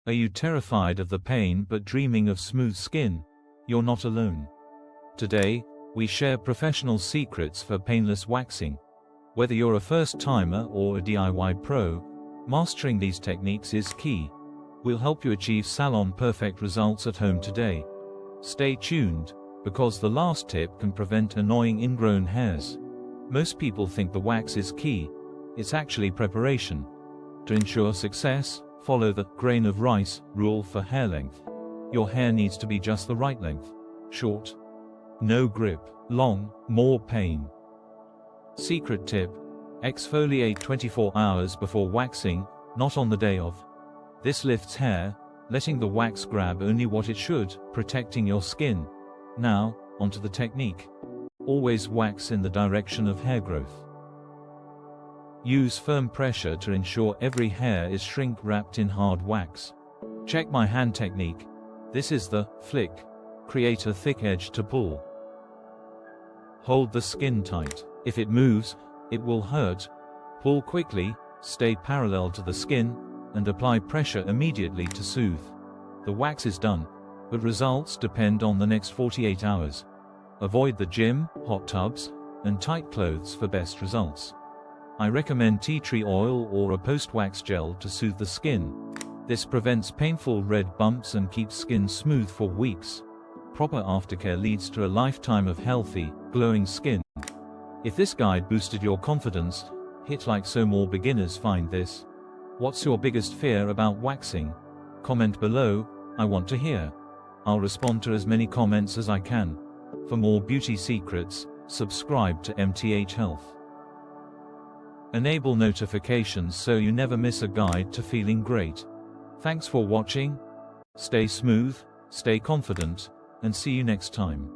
Are you terrified of the pain but dreaming of smooth skin? You're not alone. Today, we share professional secrets for painless waxing. Whether you're a first-timer or a DIY pro, mastering these techniques is key. We'll help you achieve salon-perfect results at home today. Stay tuned, because the last tip can prevent annoying ingrown hairs. Most people think the wax is key. It's actually preparation. To ensure success, follow the grain of rice rule for hair length. Your hair needs to be just the right length. Short, no grip. Long, more pain. Secret tip: exfoliate 24 hours before waxing, not on the day of. This lifts hair, letting the wax grab only what it should, protecting your skin. Now, onto the technique. Always wax in the direction of hair growth. Use firm pressure to ensure every hair is shrink-wrapped in hard wax. Check my hand technique. This is the flick. Create a thick edge to pull. Hold the skin tight. If it moves, it will hurt. Pull quickly, stay parallel to the skin, and apply pressure immediately to soothe. The wax is done, but results depend on the next 48 hours. Avoid the gym, hot tubs, and tight clothes for best results. I recommend tea tree oil or a post-wax gel to soothe the skin. This prevents painful red bumps and keeps skin smooth for weeks. Proper aftercare leads to a lifetime of healthy, glowing skin. If this guide boosted your confidence, hit like so more beginners find this. What's your biggest fear about waxing? Comment below, I want to hear. I'll respond to as many comments as I can. For more beauty secrets, subscribe to MTH Health. Enable notifications so you never miss a guide to feeling great. Thanks for watching. Stay smooth, stay confident, and see you next time.